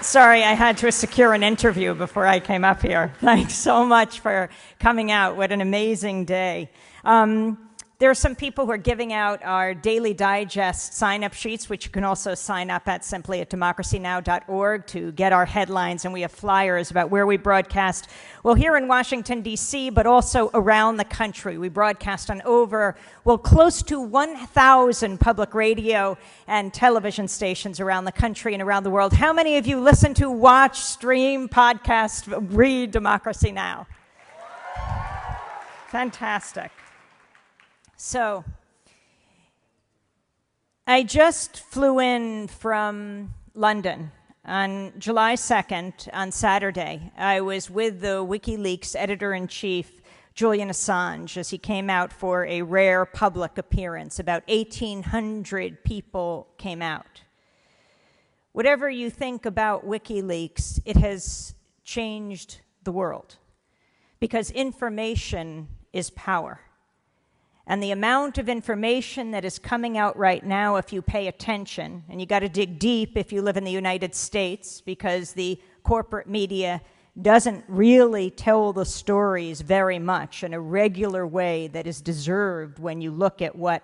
Sorry, I had to secure an interview before I came up here. Thanks so much for coming out. What an amazing day. There are some people who are giving out our Daily Digest sign-up sheets, which you can also sign up at simply at democracynow.org to get our headlines, and we have flyers about where we broadcast. Well, here in Washington, D.C., but also around the country. We broadcast on close to 1,000 public radio and television stations around the country and around the world. How many of you listen to, watch, stream, podcast, read Democracy Now? Fantastic. So, I just flew in from London on July 2nd, on Saturday. I was with the WikiLeaks editor-in-chief, Julian Assange, as he came out for a rare public appearance. About 1,800 people came out. Whatever you think about WikiLeaks, it has changed the world, because information is power. And the amount of information that is coming out right now, if you pay attention, and you got to dig deep if you live in the United States, because the corporate media doesn't really tell the stories very much in a regular way that is deserved when you look at what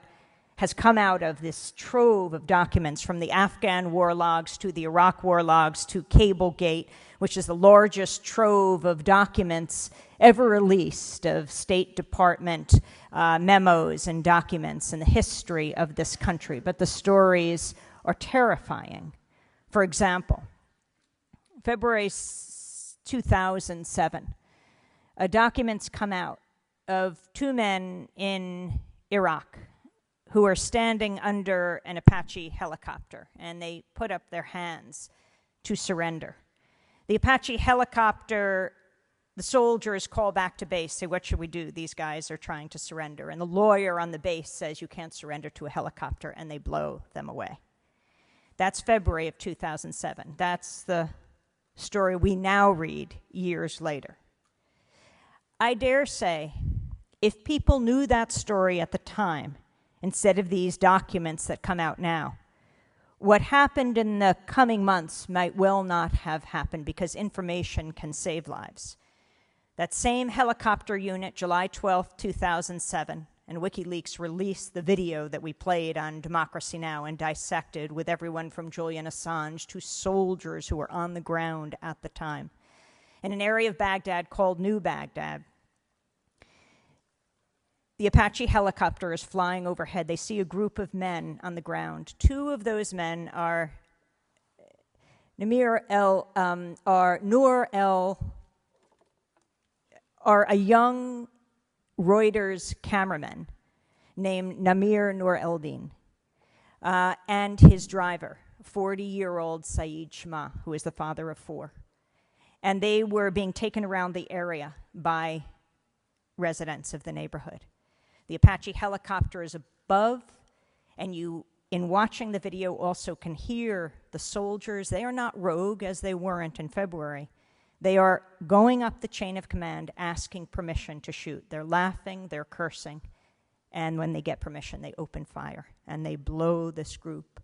has come out of this trove of documents, from the Afghan war logs to the Iraq war logs to Cablegate, which is the largest trove of documents ever released of State Department memos and documents in the history of this country. But the stories are terrifying. For example, February 2007, documents come out of two men in Iraq who are standing under an Apache helicopter, and they put up their hands to surrender. The Apache helicopter, the soldiers call back to base, say, what should we do? These guys are trying to surrender. And the lawyer on the base says, you can't surrender to a helicopter, and they blow them away. That's February of 2007. That's the story we now read years later. I dare say, if people knew that story at the time, instead of these documents that come out now, what happened in the coming months might well not have happened, because information can save lives. That same helicopter unit, July 12, 2007, and WikiLeaks released the video that we played on Democracy Now! And dissected with everyone from Julian Assange to soldiers who were on the ground at the time, in an area of Baghdad called New Baghdad. The Apache helicopter is flying overhead. They see a group of men on the ground. Two of those men are a young Reuters cameraman named Namir Noor Eldin, and his driver, 40-year-old Saeed Shma, who is the father of four. And they were being taken around the area by residents of the neighborhood. The Apache helicopter is above, and you, in watching the video, also can hear the soldiers. They are not rogue, as they weren't in February. They are going up the chain of command, asking permission to shoot. They're laughing, they're cursing, and when they get permission, they open fire, and they blow this group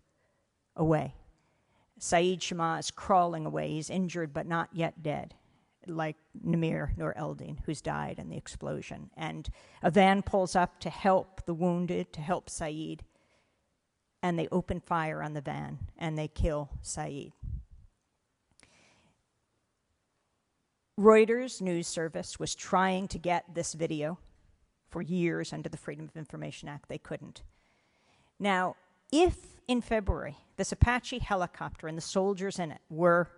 away. Saeed Shama is crawling away. He's injured but not yet dead, like Namir Noor Eldin, who's died in the explosion. And a van pulls up to help the wounded, to help Saeed, and they open fire on the van, and they kill Saeed. Reuters news service was trying to get this video for years under the Freedom of Information Act. They couldn't. Now, if in February this Apache helicopter and the soldiers in it were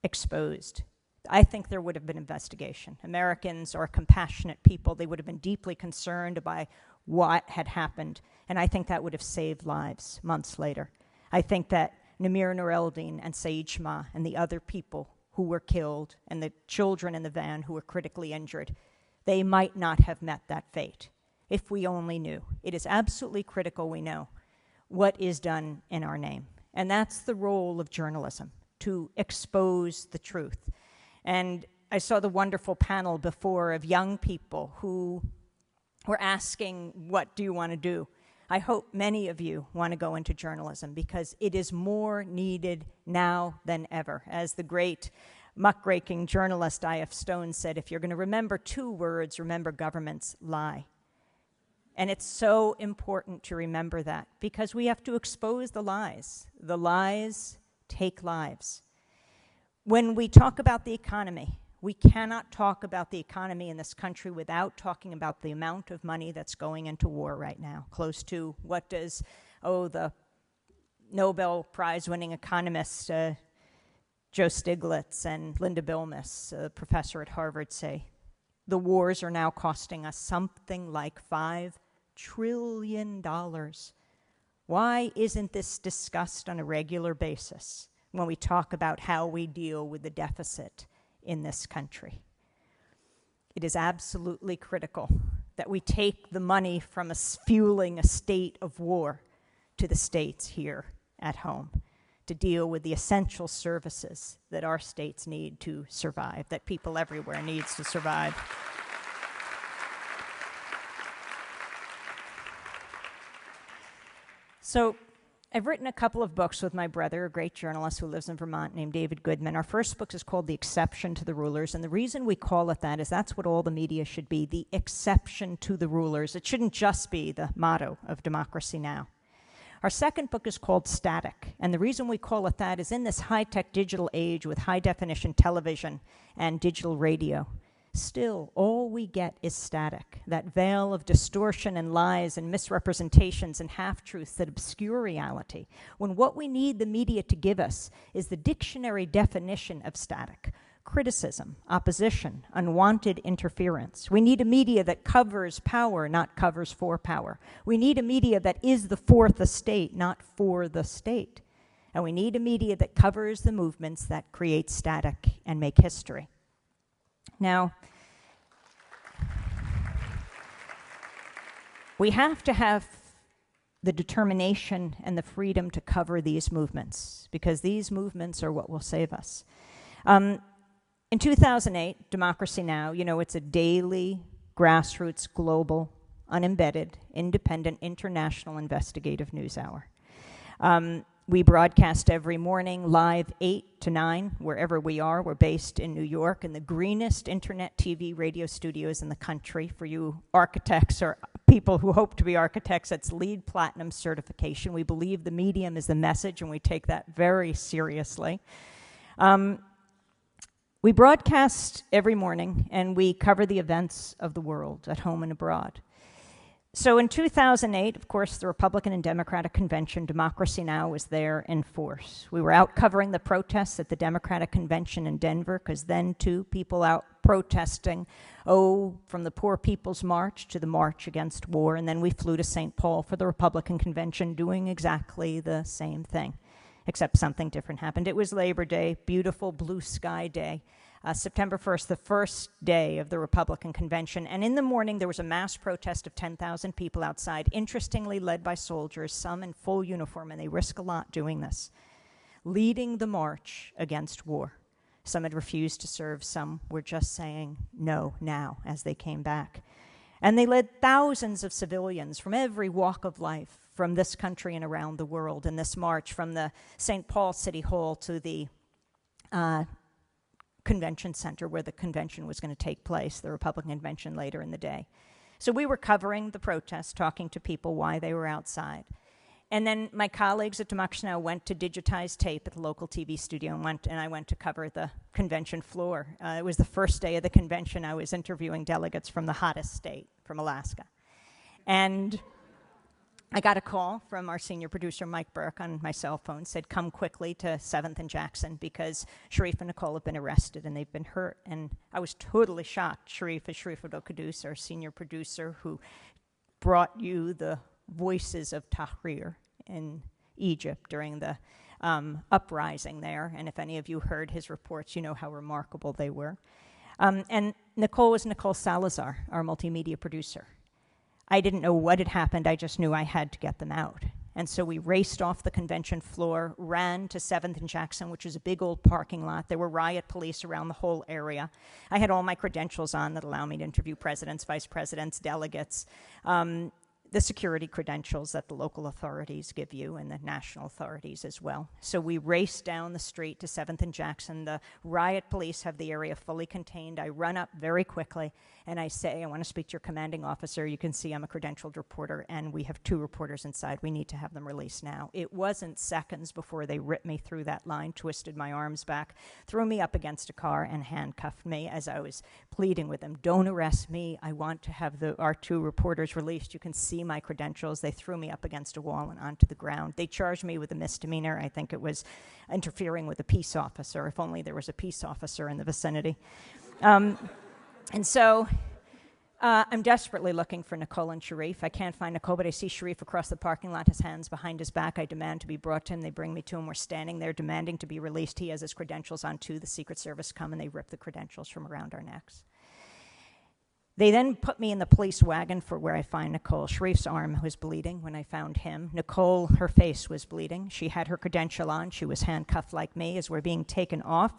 exposed, I think there would have been investigation. Americans are compassionate people. They would have been deeply concerned by what had happened, and I think that would have saved lives months later. I think that Namir Noor Eldin and Saeed Shma and the other people who were killed, and the children in the van who were critically injured, they might not have met that fate if we only knew. It is absolutely critical we know what is done in our name. And that's the role of journalism, to expose the truth. And I saw the wonderful panel before of young people who We're asking, what do you want to do? I hope many of you want to go into journalism because it is more needed now than ever. As the great muckraking journalist I.F. Stone said, if you're going to remember 2 words, remember governments lie. And it's so important to remember that because we have to expose the lies. The lies take lives. When we talk about the economy, we cannot talk about the economy in this country without talking about the amount of money that's going into war right now, close to what does, the Nobel Prize-winning economists Joe Stiglitz and Linda Bilmes, a professor at Harvard, say. The wars are now costing us something like $5 trillion. Why isn't this discussed on a regular basis when we talk about how we deal with the deficit in this country? It is absolutely critical that we take the money from fueling a state of war to the states here at home to deal with the essential services that our states need to survive, that people everywhere needs to survive. So I've written a couple of books with my brother, a great journalist who lives in Vermont named David Goodman. Our first book is called The Exception to the Rulers, and the reason we call it that is that's what all the media should be, the exception to the rulers. It shouldn't just be the motto of Democracy Now! Our second book is called Static, and the reason we call it that is in this high-tech digital age with high-definition television and digital radio, still, all we get is static, that veil of distortion and lies and misrepresentations and half-truths that obscure reality, when what we need the media to give us is the dictionary definition of static: criticism, opposition, unwanted interference. We need a media that covers power, not covers for power. We need a media that is the fourth estate, not for the state. And we need a media that covers the movements that create static and make history. Now, we have to have the determination and the freedom to cover these movements, because these movements are what will save us. In 2008, Democracy Now!, it's a daily, grassroots, global, unembedded, independent, international investigative news hour. We broadcast every morning live 8 to 9, wherever we are. We're based in New York in the greenest internet, TV, radio studios in the country. For you architects or people who hope to be architects, it's LEED Platinum certification. We believe the medium is the message, and we take that very seriously. We broadcast every morning, and we cover the events of the world at home and abroad. So in 2008, of course, the Republican and Democratic convention, Democracy Now! Was there in force. We were out covering the protests at the Democratic convention in Denver, because then, too, people out protesting, from the Poor People's March to the March Against War, and then we flew to St. Paul for the Republican convention doing exactly the same thing, except something different happened. It was Labor Day, beautiful blue sky day. September 1st, the first day of the Republican convention. And in the morning, there was a mass protest of 10,000 people outside, interestingly led by soldiers, some in full uniform, and they risk a lot doing this, leading the march against war. Some had refused to serve, some were just saying no now as they came back. And they led thousands of civilians from every walk of life from this country and around the world in this march, from the St. Paul City Hall to the convention center where the convention was going to take place, the Republican convention later in the day. So we were covering the protests, talking to people why they were outside. And then my colleagues at Democracy Now! Went to digitize tape at the local TV studio, and I went to cover the convention floor. It was the first day of the convention. I was interviewing delegates from the hottest state, from Alaska. And I got a call from our senior producer, Mike Burke, on my cell phone, said, come quickly to 7th and Jackson because Sharif and Nicole have been arrested and they've been hurt. And I was totally shocked. Sharif is Sharif Abdel-Quddus, our senior producer, who brought you the voices of Tahrir in Egypt during the uprising there. And if any of you heard his reports, you know how remarkable they were. And Nicole was Nicole Salazar, our multimedia producer. I didn't know what had happened. I just knew I had to get them out. And so we raced off the convention floor, ran to 7th and Jackson, which is a big old parking lot. There were riot police around the whole area. I had all my credentials on that allow me to interview presidents, vice presidents, delegates, the security credentials that the local authorities give you and the national authorities as well. So we raced down the street to 7th and Jackson. The riot police have the area fully contained. I run up very quickly and I say, I want to speak to your commanding officer. You can see I'm a credentialed reporter and we have 2 reporters inside. We need to have them released now. It wasn't seconds before they ripped me through that line, twisted my arms back, threw me up against a car and handcuffed me as I was pleading with them. Don't arrest me. I want to have our 2 reporters released. You can see my credentials. They threw me up against a wall and onto the ground. They charged me with a misdemeanor. I think it was interfering with a peace officer, if only there was a peace officer in the vicinity. And so I'm desperately looking for Nicole and Sharif. I can't find Nicole, but I see Sharif across the parking lot, his hands behind his back. I demand to be brought to him. They bring me to him. We're standing there demanding to be released. He has his credentials on too. The Secret Service come and they rip the credentials from around our necks. They then put me in the police wagon for where I find Nicole. Sharif's arm was bleeding when I found him. Nicole, her face was bleeding. She had her credential on. She was handcuffed like me as we're being taken off.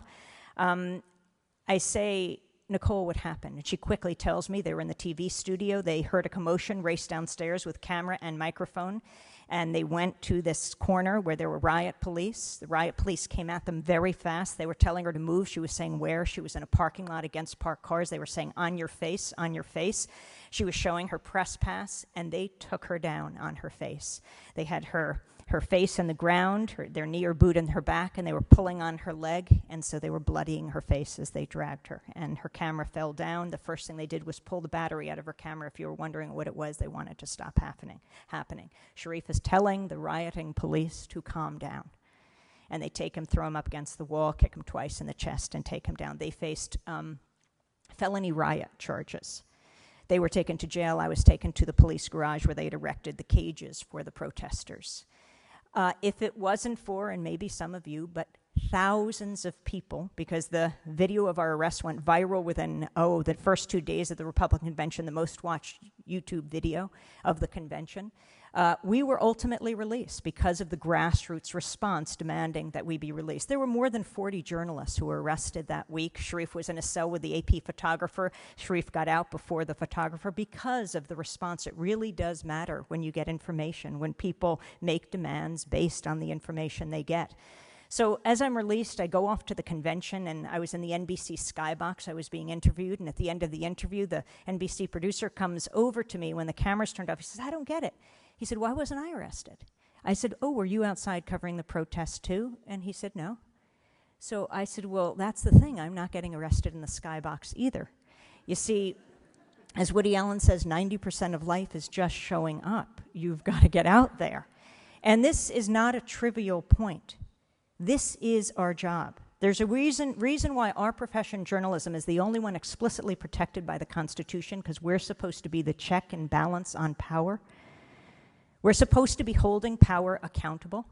I say, Nicole, what happened? And she quickly tells me they were in the TV studio. They heard a commotion, raced downstairs with camera and microphone, and they went to this corner where there were riot police. The riot police came at them very fast. They were telling her to move. She was saying where. She was in a parking lot against parked cars. They were saying, on your face, on your face. She was showing her press pass, and they took her down on her face. They had her face in the ground, their knee or boot in her back, and they were pulling on her leg, and so they were bloodying her face as they dragged her. And her camera fell down. The first thing they did was pull the battery out of her camera. If you were wondering what it was, they wanted to stop happening. Sharif is telling the rioting police to calm down. And they take him, throw him up against the wall, kick him twice in the chest, and take him down. They faced felony riot charges. They were taken to jail. I was taken to the police garage where they had erected the cages for the protesters. If it wasn't for, and maybe some of you, but thousands of people, because the video of our arrest went viral within, the first 2 days of the Republican convention, the most watched YouTube video of the convention, we were ultimately released because of the grassroots response demanding that we be released. There were more than 40 journalists who were arrested that week. Sharif was in a cell with the AP photographer. Sharif got out before the photographer because of the response. It really does matter when you get information, when people make demands based on the information they get. So as I'm released, I go off to the convention, and I was in the NBC skybox. I was being interviewed, and at the end of the interview, the NBC producer comes over to me when the camera's turned off. He says, I don't get it. He said, why wasn't I arrested? I said, were you outside covering the protest too? And he said, no. So I said, well, that's the thing. I'm not getting arrested in the skybox either. You see, as Woody Allen says, 90% of life is just showing up. You've got to get out there. And this is not a trivial point. This is our job. There's a reason why our profession, journalism, is the only one explicitly protected by the Constitution, because we're supposed to be the check and balance on power. We're supposed to be holding power accountable.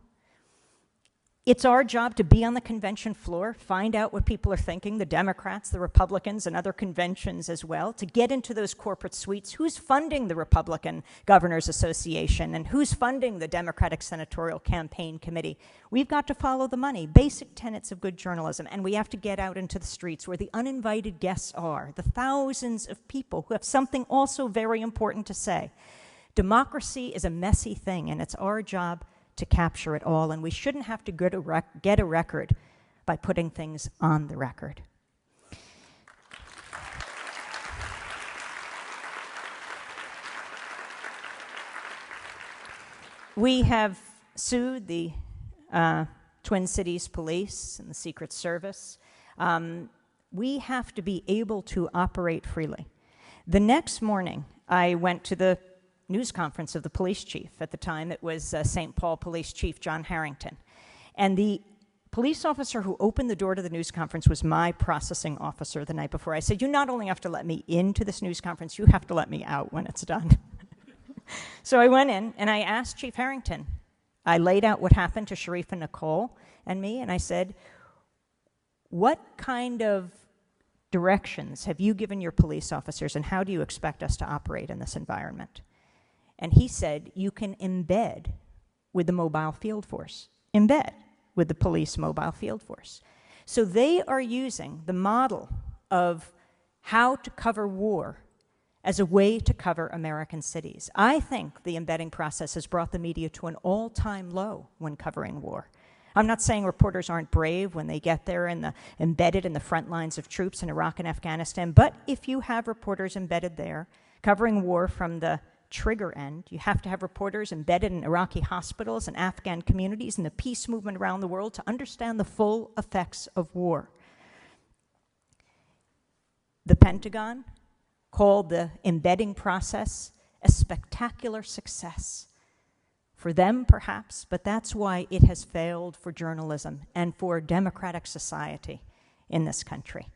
It's our job to be on the convention floor, find out what people are thinking, the Democrats, the Republicans, and other conventions as well, to get into those corporate suites. Who's funding the Republican Governors Association, and who's funding the Democratic Senatorial Campaign Committee? We've got to follow the money, basic tenets of good journalism, and we have to get out into the streets where the uninvited guests are, the thousands of people who have something also very important to say. Democracy is a messy thing, and it's our job to capture it all, and we shouldn't have to get a record by putting things on the record. We have sued the Twin Cities Police and the Secret Service. We have to be able to operate freely. The next morning, I went to the news conference of the police chief. At the time, it was St. Paul Police Chief John Harrington. And the police officer who opened the door to the news conference was my processing officer the night before. I said, you not only have to let me into this news conference, you have to let me out when it's done. So I went in, and I asked Chief Harrington. I laid out what happened to Sharif and Nicole and me, and I said, what kind of directions have you given your police officers, and how do you expect us to operate in this environment? And he said, you can embed with the mobile field force, in bed with the police mobile field force. So they are using the model of how to cover war as a way to cover American cities. I think the embedding process has brought the media to an all-time low when covering war. I'm not saying reporters aren't brave when they get there and embedded in the front lines of troops in Iraq and Afghanistan, but if you have reporters embedded there covering war from the trigger end, you have to have reporters embedded in Iraqi hospitals and Afghan communities and the peace movement around the world to understand the full effects of war. The Pentagon called the embedding process a spectacular success. For them, perhaps, but that's why it has failed for journalism and for democratic society in this country.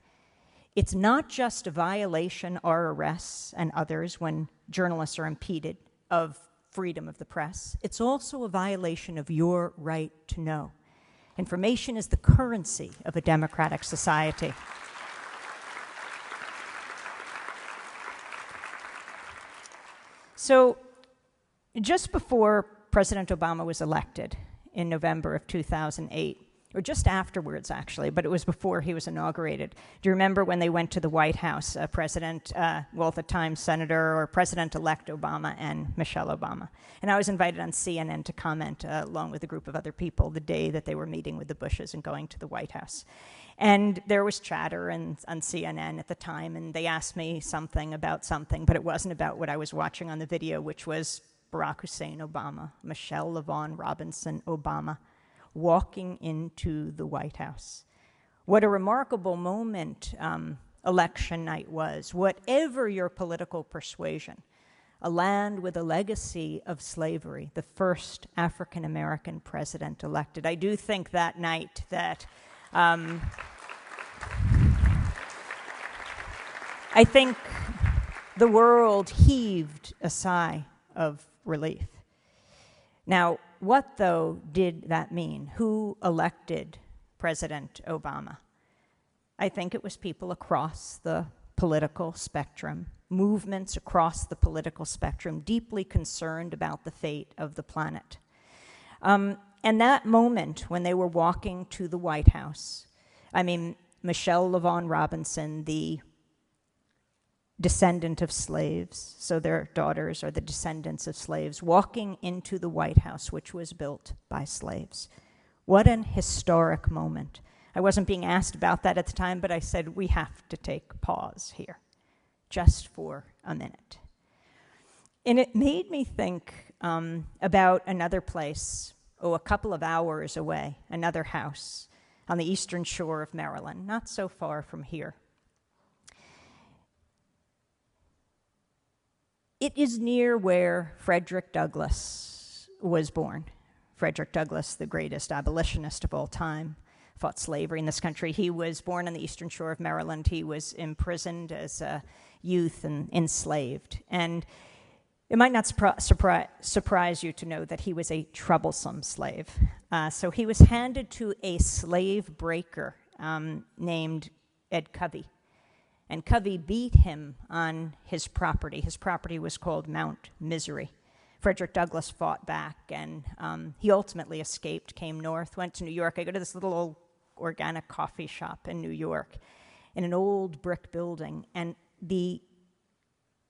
It's not just a violation, our arrests and others, when journalists are impeded of freedom of the press. It's also a violation of your right to know. Information is the currency of a democratic society. So, just before President Obama was elected in November of 2008, or just afterwards, actually, but it was before he was inaugurated. Do you remember when they went to the White House, at the time, Senator or President-elect Obama and Michelle Obama? And I was invited on CNN to comment, along with a group of other people, the day that they were meeting with the Bushes and going to the White House. And there was chatter on CNN at the time, and they asked me something about something, but it wasn't about what I was watching on the video, which was Barack Hussein Obama, Michelle LaVaughn Robinson Obama, walking into the White House. What a remarkable moment election night was. Whatever your political persuasion, a land with a legacy of slavery, the first African-American president elected. I do think that night that I think the world heaved a sigh of relief. Now, what, though, did that mean? Who elected President Obama? I think it was people across the political spectrum, movements across the political spectrum, deeply concerned about the fate of the planet. And that moment when they were walking to the White House, I mean, Michelle LaVaughn Robinson, the descendant of slaves, so their daughters are the descendants of slaves, walking into the White House, which was built by slaves. What an historic moment. I wasn't being asked about that at the time, but I said, we have to take pause here, just for a minute. And it made me think about another place, a couple of hours away, another house on the eastern shore of Maryland, not so far from here. It is near where Frederick Douglass was born. Frederick Douglass, the greatest abolitionist of all time, fought slavery in this country. He was born on the eastern shore of Maryland. He was imprisoned as a youth and enslaved. And it might not surprise you to know that he was a troublesome slave. So he was handed to a slave breaker named Ed Covey. And Covey beat him on his property. His property was called Mount Misery. Frederick Douglass fought back, and he ultimately escaped, came north, went to New York. I go to this little old organic coffee shop in New York, in an old brick building, and the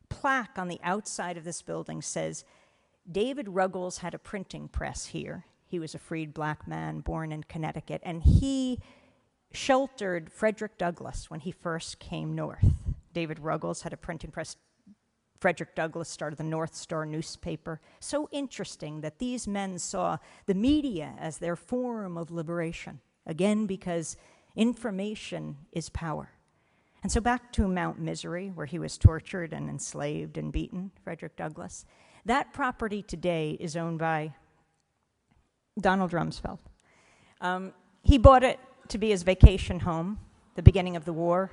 plaque on the outside of this building says, David Ruggles had a printing press here. He was a freed black man born in Connecticut, and he sheltered Frederick Douglass when he first came north. David Ruggles had a printing press. Frederick Douglass started the North Star newspaper. So interesting that these men saw the media as their form of liberation, again, because information is power. And so back to Mount Misery, where he was tortured and enslaved and beaten, Frederick Douglass. That property today is owned by Donald Rumsfeld. He bought it to be his vacation home, the beginning of the war.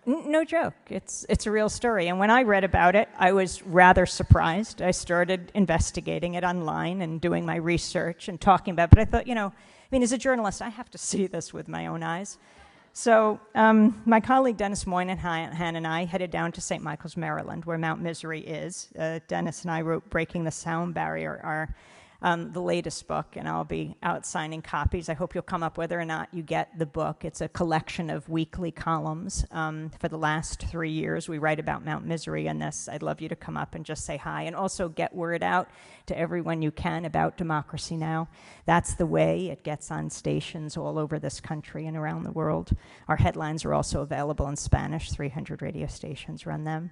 No joke, it's a real story. And when I read about it, I was rather surprised. I started investigating it online and doing my research and talking about it. But I thought, as a journalist, I have to see this with my own eyes. So my colleague Dennis Moynihan and I headed down to St. Michael's, Maryland, where Mount Misery is. Dennis and I wrote Breaking the Sound Barrier, our the latest book, and I'll be out signing copies. I hope you'll come up whether or not you get the book. It's a collection of weekly columns. For the last 3 years, we write about Mount Misery in this. I'd love you to come up and just say hi, and also get word out to everyone you can about Democracy Now! That's the way it gets on stations all over this country and around the world. Our headlines are also available in Spanish. 300 radio stations run them.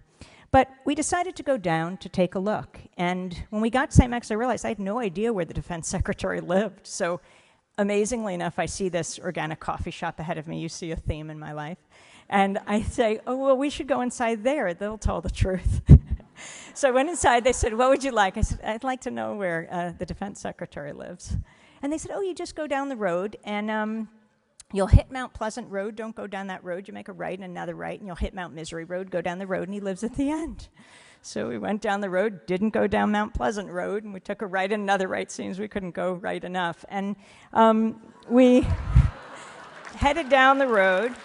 But we decided to go down to take a look. And when we got to St. Max, I realized I had no idea where the defense secretary lived. So amazingly enough, I see this organic coffee shop ahead of me. You see a theme in my life. And I say, oh, well, we should go inside there. They'll tell the truth. So I went inside. They said, what would you like? I said, I'd like to know where the defense secretary lives. And they said, oh, you just go down the road, and you'll hit Mount Pleasant Road. Don't go down that road. You make a right and another right, and you'll hit Mount Misery Road. Go down the road, and he lives at the end. So we went down the road, didn't go down Mount Pleasant Road, and we took a right and another right. Seems we couldn't go right enough. And we headed down the road,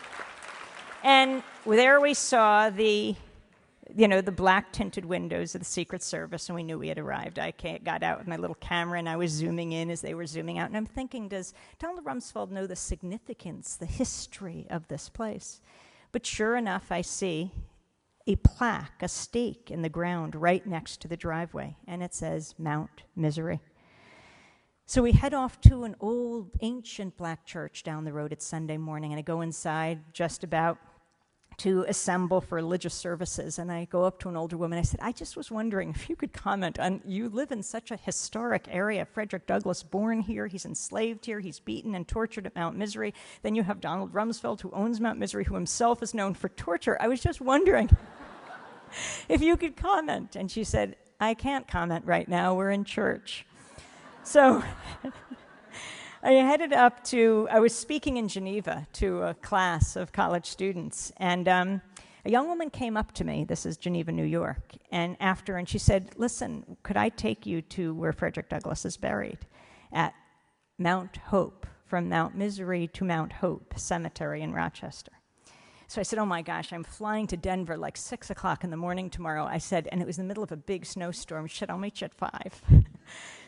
and there we saw the black tinted windows of the Secret Service, and we knew we had arrived. I got out with my little camera, and I was zooming in as they were zooming out. And I'm thinking, does Donald Rumsfeld know the significance, the history of this place? But sure enough, I see a plaque, a stake in the ground right next to the driveway, and it says Mount Misery. So we head off to an old, ancient black church down the road. It's Sunday morning, and I go inside just about to assemble for religious services, and I go up to an older woman. I said, I just was wondering if you could comment on, you live in such a historic area. Frederick Douglass born here, he's enslaved here, he's beaten and tortured at Mount Misery. Then you have Donald Rumsfeld, who owns Mount Misery, who himself is known for torture. I was just wondering if you could comment. And she said, I can't comment right now, we're in church. So I headed up I was speaking in Geneva to a class of college students, and a young woman came up to me, this is Geneva, New York, and she said, listen, could I take you to where Frederick Douglass is buried, at Mount Hope, from Mount Misery to Mount Hope Cemetery in Rochester. So I said, oh my gosh, I'm flying to Denver like 6 o'clock in the morning tomorrow. I said, and it was in the middle of a big snowstorm. Shit, I'll meet you at 5.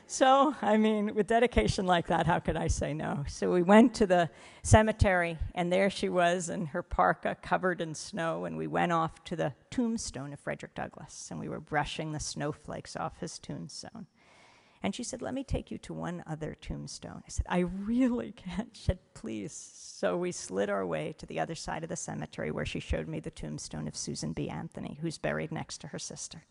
So, I mean, with dedication like that, how could I say no? So we went to the cemetery, and there she was in her parka covered in snow, and we went off to the tombstone of Frederick Douglass, and we were brushing the snowflakes off his tombstone. And she said, let me take you to one other tombstone. I said, I really can't. She said, please. So we slid our way to the other side of the cemetery, where she showed me the tombstone of Susan B. Anthony, who's buried next to her sister.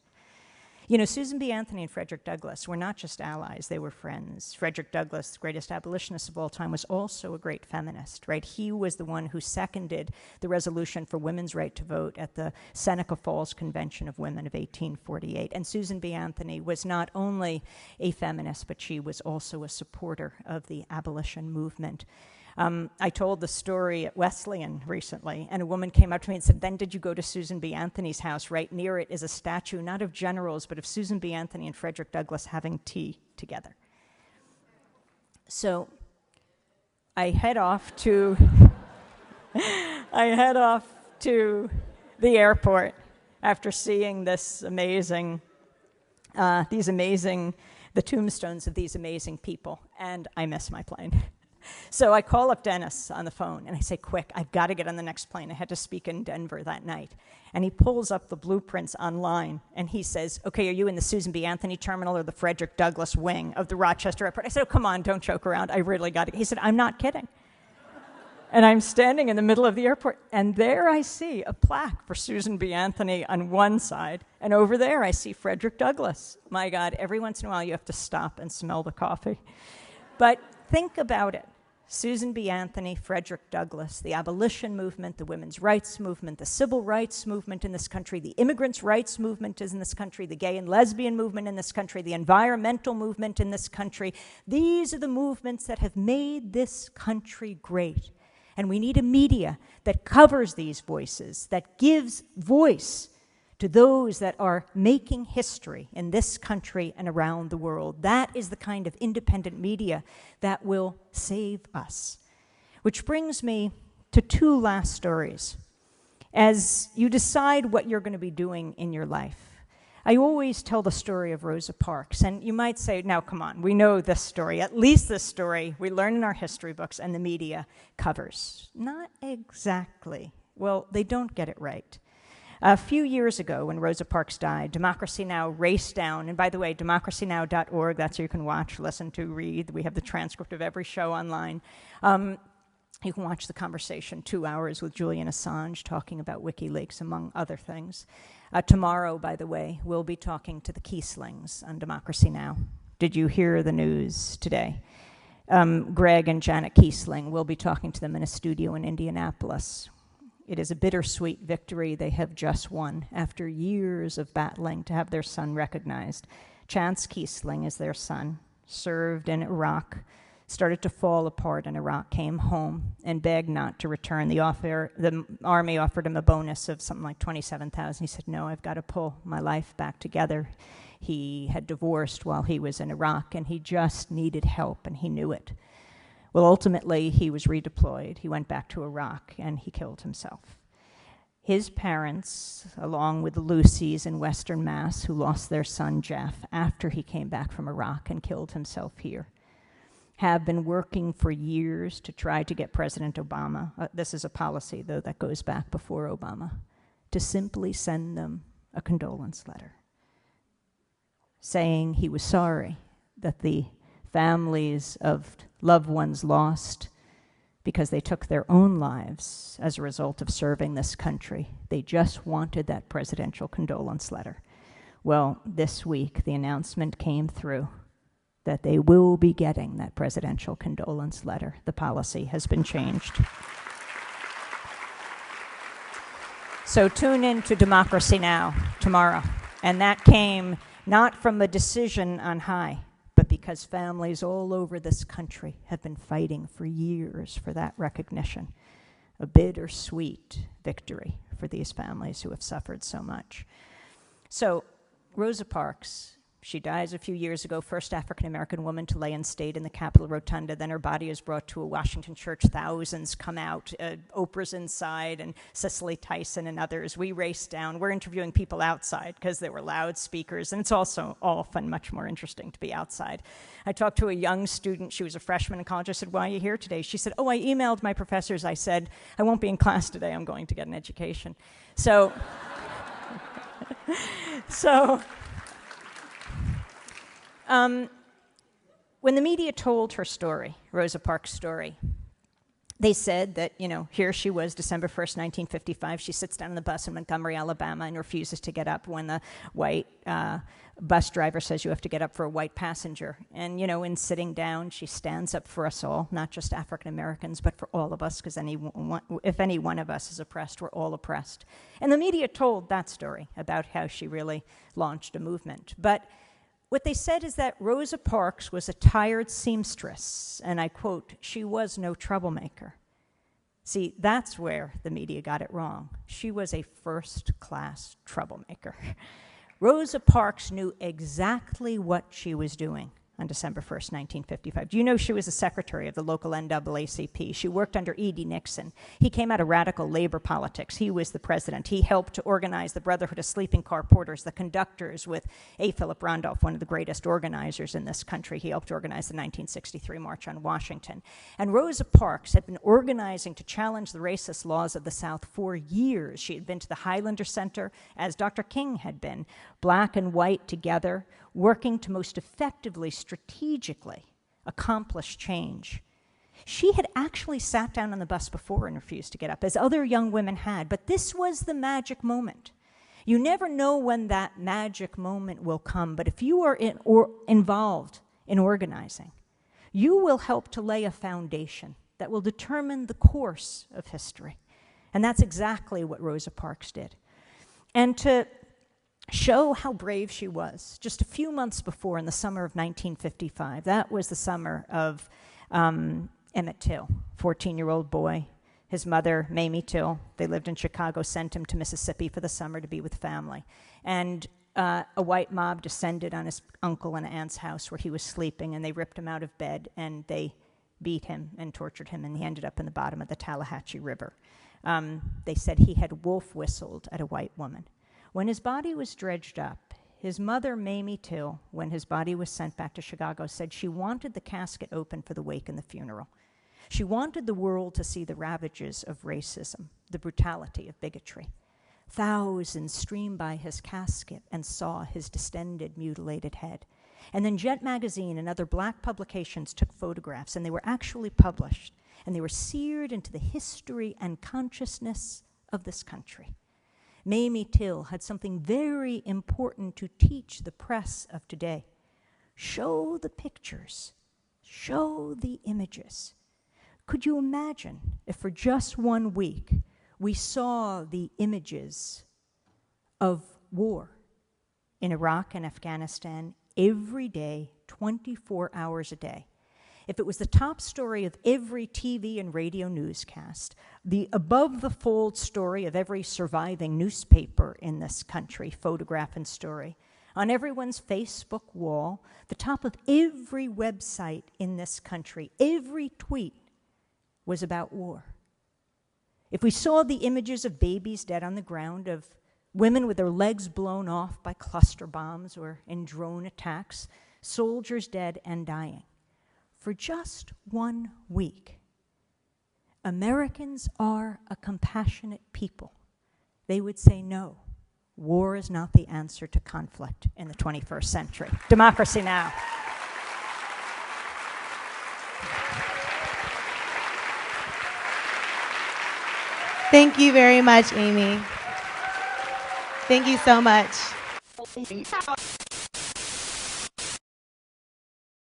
You know, Susan B. Anthony and Frederick Douglass were not just allies, they were friends. Frederick Douglass, the greatest abolitionist of all time, was also a great feminist, right? He was the one who seconded the resolution for women's right to vote at the Seneca Falls Convention of Women of 1848. And Susan B. Anthony was not only a feminist, but she was also a supporter of the abolition movement. I told the story at Wesleyan recently, and a woman came up to me and said, then did you go to Susan B. Anthony's house? Right near it is a statue, not of generals, but of Susan B. Anthony and Frederick Douglass having tea together. So I head off to the airport after seeing the tombstones of these amazing people, and I miss my plane. So I call up Dennis on the phone, and I say, quick, I've got to get on the next plane. I had to speak in Denver that night. And he pulls up the blueprints online, and he says, okay, are you in the Susan B. Anthony terminal or the Frederick Douglass wing of the Rochester airport? I said, oh, come on, don't joke around. I really got it. He said, I'm not kidding. And I'm standing in the middle of the airport, and there I see a plaque for Susan B. Anthony on one side, and over there I see Frederick Douglass. My God, every once in a while you have to stop and smell the coffee. But think about it. Susan B. Anthony, Frederick Douglass, the abolition movement, the women's rights movement, the civil rights movement in this country, the immigrants' rights movement is in this country, the gay and lesbian movement in this country, the environmental movement in this country. These are the movements that have made this country great. And we need a media that covers these voices, that gives voice to those that are making history in this country and around the world. That is the kind of independent media that will save us. Which brings me to two last stories. As you decide what you're going to be doing in your life, I always tell the story of Rosa Parks, and you might say, now come on, we know this story, at least this story, we learn in our history books and the media covers. Not exactly. Well, they don't get it right. A few years ago, when Rosa Parks died, Democracy Now! Raced down, and by the way, democracynow.org, that's where you can watch, listen to, read. We have the transcript of every show online. You can watch the conversation, 2 hours with Julian Assange talking about WikiLeaks, among other things. Tomorrow, by the way, we'll be talking to the Kieslings on Democracy Now! Did you hear the news today? Greg and Janet Kiesling, we'll be talking to them in a studio in Indianapolis. It is a bittersweet victory they have just won after years of battling to have their son recognized. Chance Kiesling is their son, served in Iraq, started to fall apart in Iraq, came home and begged not to return. The Army offered him a bonus of something like $27,000. He said, no, I've got to pull my life back together. He had divorced while he was in Iraq, and he just needed help, and he knew it. Well, ultimately, he was redeployed. He went back to Iraq, and he killed himself. His parents, along with the Lucys in Western Mass, who lost their son, Jeff, after he came back from Iraq and killed himself here, have been working for years to try to get President Obama, this is a policy, though, that goes back before Obama, to simply send them a condolence letter saying he was sorry that the families of loved ones lost because they took their own lives as a result of serving this country. They just wanted that presidential condolence letter. Well, this week, the announcement came through that they will be getting that presidential condolence letter. The policy has been changed. So tune in to Democracy Now! Tomorrow. And that came not from a decision on high, but because families all over this country have been fighting for years for that recognition. A bittersweet victory for these families who have suffered so much. So Rosa Parks, she dies a few years ago, first African-American woman to lay in state in the Capitol Rotunda. Then her body is brought to a Washington church. Thousands come out. Oprah's inside, and Cicely Tyson and others. We race down. We're interviewing people outside because there were loudspeakers, and it's also often much more interesting to be outside. I talked to a young student. She was a freshman in college. I said, why are you here today? She said, oh, I emailed my professors. I said, I won't be in class today. I'm going to get an education. So, when the media told her story, Rosa Parks' story, they said that, here she was, December 1st, 1955. She sits down on the bus in Montgomery, Alabama, and refuses to get up when the white bus driver says you have to get up for a white passenger. And, in sitting down, she stands up for us all, not just African Americans, but for all of us, because if any one of us is oppressed, we're all oppressed. And the media told that story about how she really launched a movement. But what they said is that Rosa Parks was a tired seamstress, and I quote, she was no troublemaker. See, that's where the media got it wrong. She was a first-class troublemaker. Rosa Parks knew exactly what she was doing on December 1st, 1955. Do you know she was the secretary of the local NAACP? She worked under E.D. Nixon. He came out of radical labor politics. He was the president. He helped to organize the Brotherhood of Sleeping Car Porters, the conductors, with A. Philip Randolph, one of the greatest organizers in this country. He helped organize the 1963 March on Washington. And Rosa Parks had been organizing to challenge the racist laws of the South for years. She had been to the Highlander Center, as Dr. King had been, black and white together, working to most effectively, strategically accomplish change. She had actually sat down on the bus before and refused to get up, as other young women had, but this was the magic moment. You never know when that magic moment will come, but if you are involved in organizing, you will help to lay a foundation that will determine the course of history. And that's exactly what Rosa Parks did. And to show how brave she was, just a few months before, in the summer of 1955, that was the summer of Emmett Till, 14-year-old boy. His mother, Mamie Till, they lived in Chicago, sent him to Mississippi for the summer to be with family. And a white mob descended on his uncle and aunt's house where he was sleeping, and they ripped him out of bed, and they beat him and tortured him, and he ended up in the bottom of the Tallahatchie River. They said he had wolf whistled at a white woman. When his body was dredged up, his mother, Mamie Till, when his body was sent back to Chicago, said she wanted the casket open for the wake and the funeral. She wanted the world to see the ravages of racism, the brutality of bigotry. Thousands streamed by his casket and saw his distended, mutilated head. And then Jet Magazine and other black publications took photographs, and they were actually published, and they were seared into the history and consciousness of this country. Mamie Till had something very important to teach the press of today. Show the pictures. Show the images. Could you imagine if for just 1 week we saw the images of war in Iraq and Afghanistan every day, 24 hours a day? If it was the top story of every TV and radio newscast, the above-the-fold story of every surviving newspaper in this country, photograph and story, on everyone's Facebook wall, the top of every website in this country, every tweet was about war. If we saw the images of babies dead on the ground, of women with their legs blown off by cluster bombs or in drone attacks, soldiers dead and dying, for just 1 week, Americans are a compassionate people. They would say, no, war is not the answer to conflict in the 21st century. Democracy Now! Thank you very much, Amy. Thank you so much.